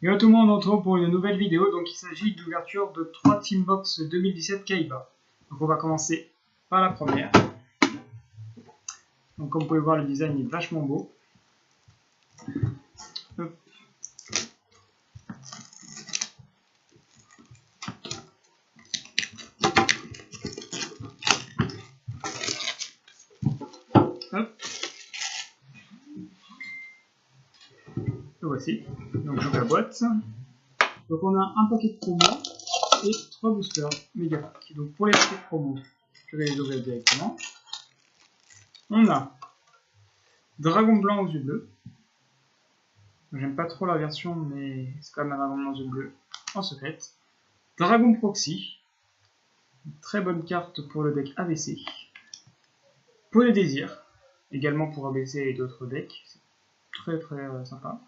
Yo tout le monde, on se retrouve pour une nouvelle vidéo. Donc il s'agit d'ouverture de 3 Teambox 2017 Kaiba. Donc on va commencer par la première. Donc comme vous pouvez voir, le design est vachement beau. Hop. Hop. Le voici. Donc j'ouvre la boîte. Donc on a un paquet de promo et 3 boosters méga pack. Donc pour les paquets de promo, je vais les ouvrir directement. On a Dragon Blanc aux yeux bleus. J'aime pas trop la version, mais c'est quand même un Dragon Blanc aux yeux bleus en secret. Dragon Proxy. Une très bonne carte pour le deck ABC. Pôle Désir. Également pour ABC et d'autres decks. C'est très sympa.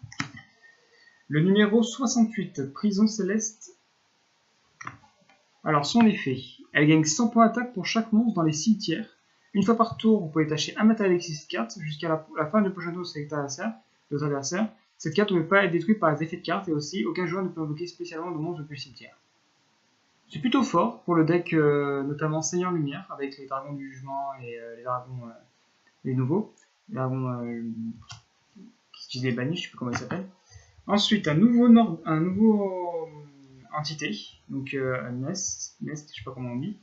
Le numéro 68, Prison Céleste. Alors son effet, elle gagne 100 points d'attaque pour chaque monstre dans les cimetières. Une fois par tour, vous pouvez tâcher un matériel avec 6 cartes jusqu'à la fin du prochain tour de votre adversaire. Cette carte ne peut pas être détruite par les effets de carte et aussi aucun joueur ne peut invoquer spécialement de monstres depuis le cimetière. C'est plutôt fort pour le deck, notamment Seigneur Lumière, avec les dragons du jugement et les dragons les nouveaux. Les dragons qui utilisent les bannis, je ne sais plus comment ils s'appellent. Ensuite, un nouveau entité, donc Nest, je sais pas comment on dit.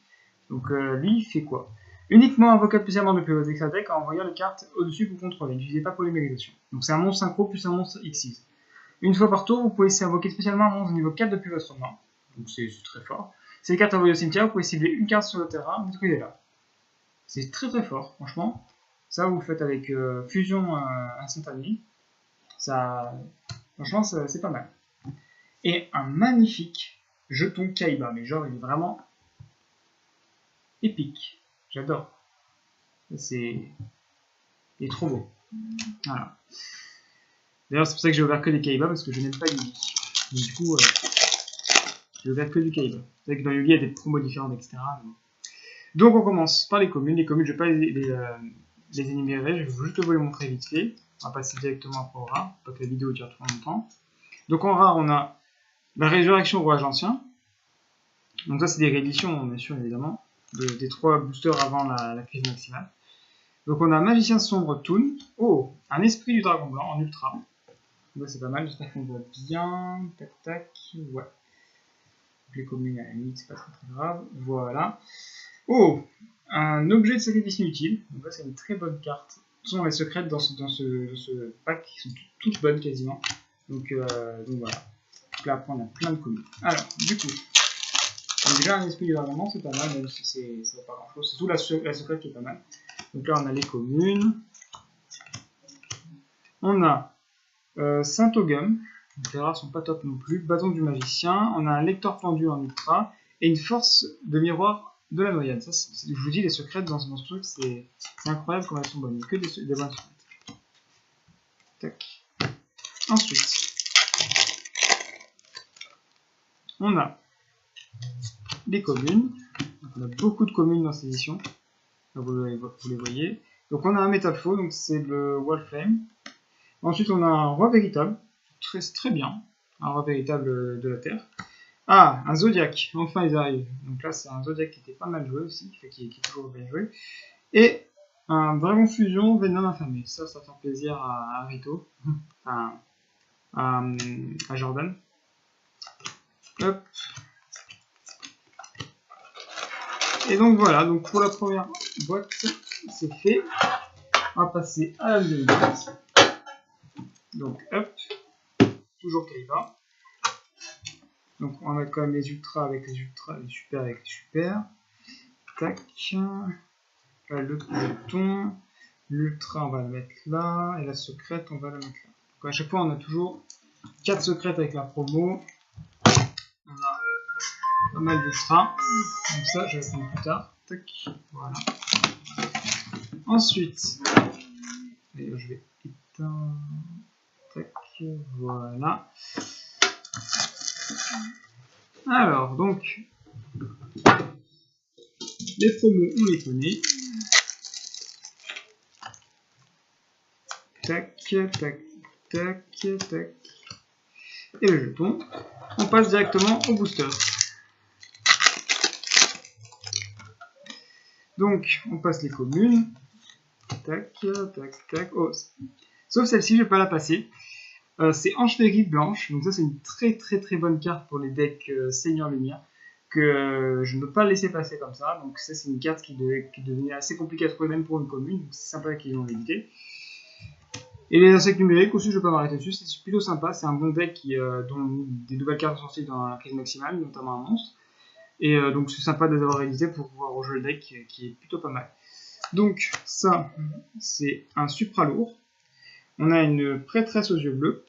Donc lui, il fait quoi? Uniquement invocable spécialement depuis votre extra deck en envoyant les cartes au-dessus que vous contrôlez. N'utilisez pas polymérisation. Donc c'est un monstre synchro plus un monstre Xyz. Une fois par tour, vous pouvez essayer d'invoquer spécialement un monstre niveau 4 depuis votre main. Donc c'est très fort. Si les cartes envoyées au cimetière, vous pouvez cibler une carte sur le terrain, détruisez-la. C'est très fort, franchement. Ça, vous le faites avec fusion instantanée. Ça, franchement, c'est pas mal. Et un magnifique jeton Kaiba. Mais genre, il est vraiment épique. J'adore. Il est trop beau. Voilà. D'ailleurs, c'est pour ça que j'ai ouvert que des Kaiba, parce que je n'aime pas Yugi. Donc, du coup, j'ai ouvert que du Kaiba. C'est vrai que dans Yugi, il y a des promos différentes, etc. Donc, on commence par les communes. Les communes, je ne vais pas les énumérer, je vais juste vous les montrer vite fait. On va passer directement au rare, pas que la vidéo dure trop longtemps. Donc, en rare, on a la résurrection rouage ancien. Donc, ça, c'est des rééditions, bien sûr, évidemment, des 3 boosters avant la crise maximale. Donc on a Magicien Sombre Toon. Oh, un esprit du dragon blanc en ultra. Ouais, c'est pas mal, j'espère qu'on voit bien. Tac tac, ouais. Les communes à la limite, c'est pas très grave. Voilà. Oh, un objet de sacrifice inutile. Donc là, c'est une très bonne carte. Ce sont les secrètes dans ce pack qui sont toutes bonnes quasiment. Donc voilà. Donc là, après, on a plein de communes. Alors, du coup, on a déjà un esprit du dragon blanc, c'est pas mal, même si c'est pas grand chose. C'est tout la secrète qui est pas mal. Donc là, on a les communes. On a Saint-Ogum. Les rares sont pas top non plus. Bâton du magicien. On a un lecteur pendu en ultra. Et une force de miroir de la noyade. Ça, je vous dis, les secrètes dans ce truc, c'est incroyable comme elles sont bonnes. Il n'y a que des bonnes secrètes. Tac. Ensuite, on a les communes. Donc, on a beaucoup de communes dans cette édition. Vous les voyez. Donc on a un Metal Faux, donc c'est le Wallflame. Ensuite on a un Roi Véritable, très bien, un Roi Véritable de la Terre. Ah, un Zodiac, enfin ils arrivent. Donc là c'est un Zodiac qui était pas mal joué aussi, qui est toujours bien joué. Et un Dragon Fusion Venom Infamé, ça fait plaisir à Rito, enfin à Jordan. Hop. Et donc voilà, donc pour la première boîte, c'est fait. On va passer à la deuxième boîte. Donc hop, toujours Kaiba. Donc on va quand même les ultras avec les ultras, les super avec les super. Tac. Là, le peloton. L'ultra on va le mettre là. Et la secrète on va la mettre là. Donc à chaque fois on a toujours 4 secrètes avec la promo. On a pas mal d'ultras. Donc ça je vais prendre plus tard. Tac. Voilà. Ensuite, je vais éteindre. Tac. Voilà. Alors, donc, les promos, on les connaît. Tac, tac, tac, tac. et le jeton. On passe directement au booster. Donc, on passe les communes. Tac, tac, tac. Oh. Sauf celle-ci, je ne vais pas la passer. C'est Enchevêtrée Blanche. Donc ça, c'est une très bonne carte pour les decks Seigneur Lumière que je ne peux pas laisser passer comme ça. Donc ça, c'est une carte qui devenait assez compliquée à trouver même pour une commune. Donc c'est sympa qu'ils l'ont évité. Et les insectes numériques aussi, je ne vais pas m'arrêter dessus. C'est plutôt sympa. C'est un bon deck dont des nouvelles cartes sont sorties dans la crise maximale, notamment un monstre. Et donc c'est sympa de les avoir édités pour pouvoir rejouer le deck qui est plutôt pas mal. Donc ça, c'est un supra lourd. On a une prêtresse aux yeux bleus.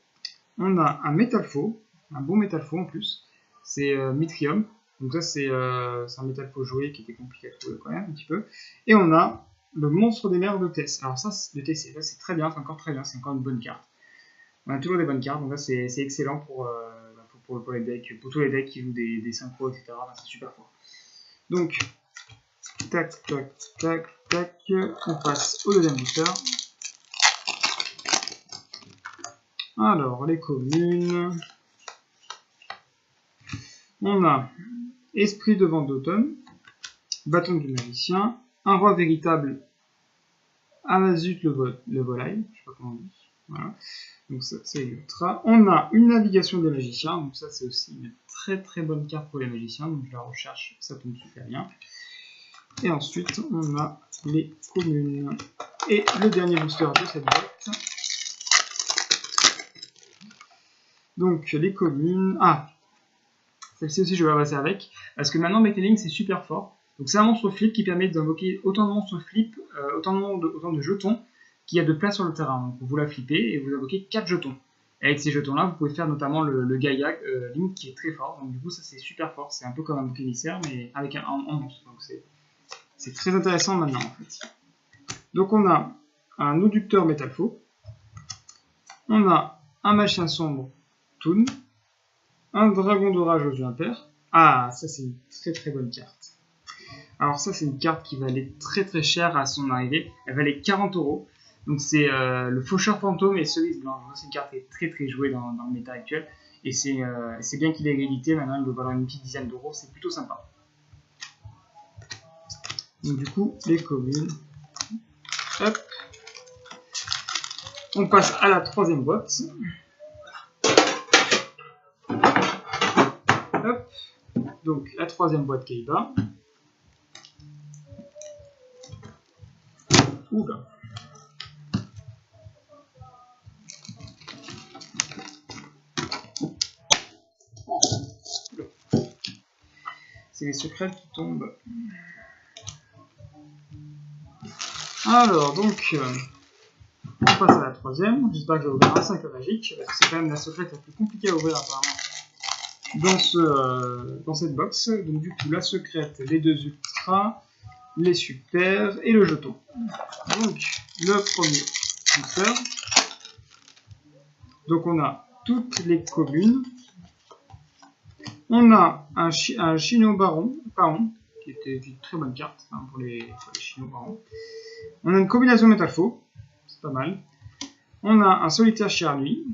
On a un métal faux, un bon métal faux en plus. C'est Mitrium. Donc ça c'est un métal faux joué qui était compliqué à trouver quand même un petit peu. Et on a le monstre des mers de Tess. Alors ça de TC, là c'est très bien, c'est encore très bien, c'est encore une bonne carte. On a toujours des bonnes cartes, donc là c'est excellent pour les decks, pour tous les decks qui jouent des synchros, etc. Là, c'est super fort. Donc tac tac tac tac, on passe au deuxième booster. Alors, les communes. On a Esprit de vent d'automne, Bâton du magicien, un roi véritable, Amazut le volaille, je sais pas comment on dit. Voilà. Donc ça c'est ultra. On a une navigation des magiciens, donc ça c'est aussi une très bonne carte pour les magiciens, donc je la recherche, ça tombe super bien. Et ensuite on a les communes. Et le dernier booster de cette boîte. Donc les communes. Ah, celle-ci aussi je vais la passer avec. Parce que maintenant Metalink c'est super fort. Donc c'est un monstre flip qui permet d'invoquer autant de monstres flip, autant de jetons qu'il y a de place sur le terrain. Donc vous la flippez et vous invoquez 4 jetons. Et avec ces jetons là vous pouvez faire notamment le Gaia Link qui est très fort. Donc du coup ça c'est super fort. C'est un peu comme un bouc émissaire mais avec un monstre. Donc c'est très intéressant maintenant en fait. Donc on a un Auducteur métal faux. On a un magicien sombre Toon, un dragon d'orage aux yeux impairs. Ah, ça c'est une très bonne carte. Alors ça c'est une carte qui valait très cher à son arrivée. Elle valait 40 €. Donc c'est le faucheur fantôme et cerise blanche. C'est une carte qui est très jouée dans le méta actuel. Et c'est bien qu'il ait réédité. Maintenant il doit valoir une petite dizaine d'euros. C'est plutôt sympa. Donc du coup les communes. Hop. On passe à la troisième boîte. Hop. Donc la troisième boîte Kaiba. Oula. C'est les secrets qui tombent. Alors donc on passe à la troisième. J'espère que je vais ouvrir un 5 magique. Parce que c'est quand même la secrète la plus compliquée à ouvrir apparemment dans cette box. Donc du coup la secrète, les deux ultras, les super et le jeton. Donc le premier booster. Donc on a toutes les communes. On a un Chino Baron, qui était une très bonne carte pour les Chino Barons. On a une combinaison métal faux, c'est pas mal. On a un solitaire chère nuit.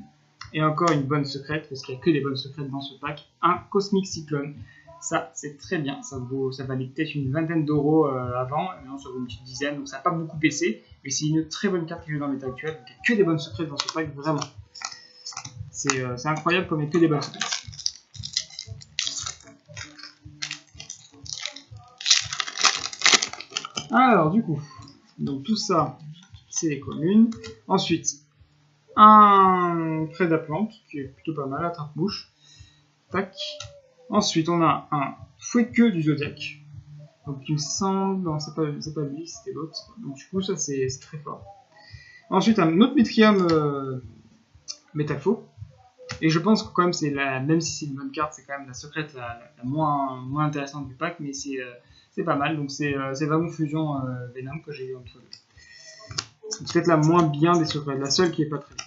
Et encore une bonne secrète, parce qu'il n'y a que des bonnes secrètes dans ce pack. Un cosmique cyclone. Ça, c'est très bien. Ça valait peut-être une vingtaine d'euros avant. Maintenant, ça vaut une petite dizaine. Donc, ça n'a pas beaucoup baissé. Mais c'est une très bonne carte qui joue dans le méta actuel. Donc, il n'y a que des bonnes secrètes dans ce pack, vraiment. C'est incroyable comme il n'y a que des bonnes secrètes. Alors, du coup, donc tout ça, c'est les communes. Ensuite, un trait d'Aplante, qui est plutôt pas mal, attrape-bouche. Tac. Ensuite, on a un fouet-queue du Zodiac. Donc, il me semble. Non, c'est pas lui, c'était l'autre. Donc, du coup, ça, c'est très fort. Ensuite, un autre Mitrium métal faux. Et je pense que, quand même, même si c'est une bonne carte, c'est quand même la secrète la moins intéressante du pack, mais c'est pas mal. Donc, c'est Dragon Fusion Venom que j'ai eu entre deux. C'est peut-être la moins bien des secrètes, la seule qui est pas très bien.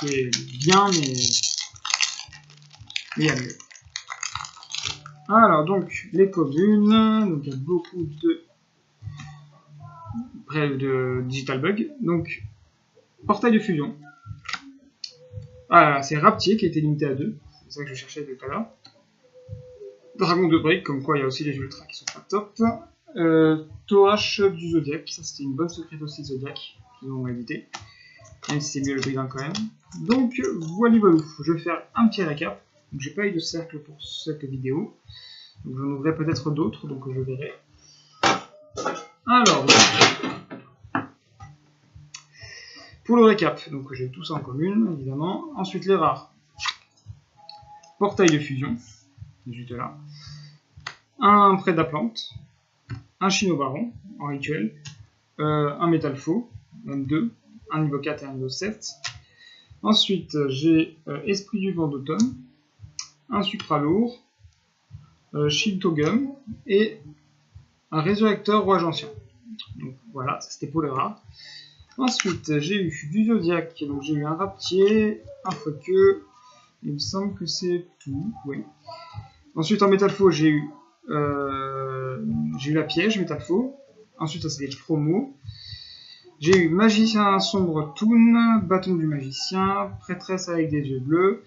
Qui est bien, mais il y a mieux. Alors, donc, les communes, donc il y a beaucoup de Digital Bug. Donc, portail de fusion. Ah, c'est Raptier qui a été limité à 2. C'est ça que je cherchais tout à l'heure. Dragon de briques, comme quoi il y a aussi les ultras qui sont pas top. Toache du Zodiac, ça c'était une bonne secrète aussi Zodiac, qu'ils ont évité. Même si c'est mieux le brisant quand même. Donc voilà, je vais faire un petit récap. Donc j'ai pas eu de cercle pour cette vidéo. Donc j'en ouvrirai peut-être d'autres, donc je verrai. Alors, pour le récap, donc j'ai tout ça en commune, évidemment. Ensuite les rares. Portail de fusion, juste là. Un Prédaplante. Un Chino-Baron en rituel. Un Métal Faux, même 2. Un niveau 4 et un niveau 7. Ensuite, j'ai Esprit du vent d'automne, un Supralourd, Shiltogum et un Résurrecteur Roi Ancien. Donc voilà, c'était pour les rares. Ensuite, j'ai eu du Zodiac, donc j'ai eu un Raptier, un Fouqueux, il me semble que c'est tout, oui. Ensuite, en Métal Faux, j'ai eu la Piège, Métal Faux. Ensuite, ça c'est les promos. J'ai eu Magicien Sombre Toon, Bâton du Magicien, Prêtresse avec des yeux bleus.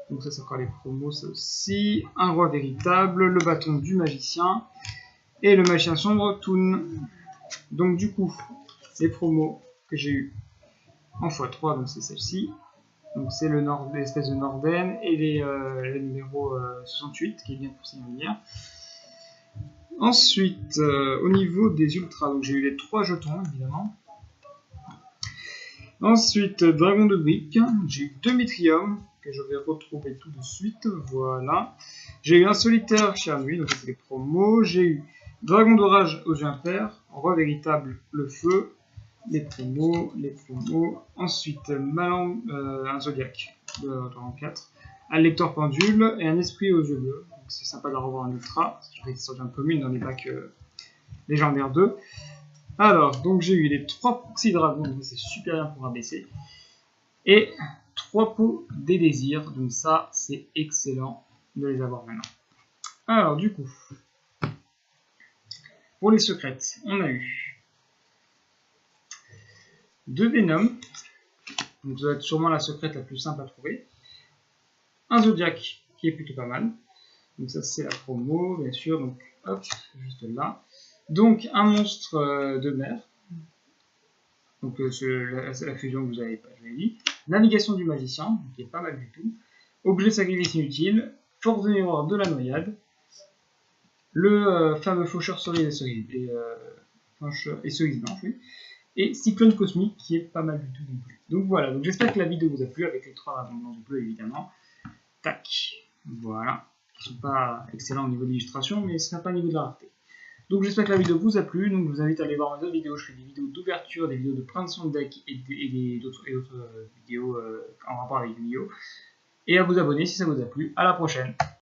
Donc ça c'est encore les promos, ça aussi. Un Roi Véritable, le Bâton du Magicien et le Magicien Sombre Toon. Donc du coup, les promos que j'ai eu en x3, donc c'est celle-ci. Donc c'est l'espèce de Norden et les numéros 68 qui est bien pour Seigneur. Ensuite, au niveau des ultras, donc j'ai eu les 3 jetons évidemment. Ensuite, Dragon de briques, j'ai eu 2 Mitrium, que je vais retrouver tout de suite, voilà. J'ai eu un solitaire chez Arnuit, donc c'est les promos. J'ai eu Dragon d'orage aux yeux impairs, Roi véritable, le feu, les promos. Ensuite, un Zodiac, en 4, un lecteur pendule et un esprit aux yeux bleus. Donc c'est sympa de revoir un ultra, parce que je vais sortir un commune dans les packs légendaires 2. Alors, donc j'ai eu les 3 Proxy Dragons, donc c'est super bien pour abaisser. Et 3 pots des désirs, donc ça c'est excellent de les avoir maintenant. Alors du coup, pour les secrètes, on a eu 2 Venom, donc ça va être sûrement la secrète la plus simple à trouver. Un Zodiac qui est plutôt pas mal, donc ça c'est la promo bien sûr, donc hop, juste là. Donc un monstre de mer. Donc c'est la fusion que je vous avais dit. Navigation du magicien, qui est pas mal du tout. Objet de sacrifice inutile. Force de miroir de la noyade. Le fameux faucheur cerise et cerise blanche, oui. Et cyclone cosmique, qui est pas mal du tout non plus. Donc voilà, donc j'espère que la vidéo vous a plu, avec les 3 dragons blancs bleus évidemment. Tac, voilà. Qui sont pas excellents au niveau de l'illustration, mais ce n'est pas au niveau de la rareté. Donc j'espère que la vidéo vous a plu, donc je vous invite à aller voir mes autres vidéos, je fais des vidéos d'ouverture, des vidéos de présentation de deck et d'autres vidéos en rapport avec les vidéos. Et à vous abonner si ça vous a plu. À la prochaine.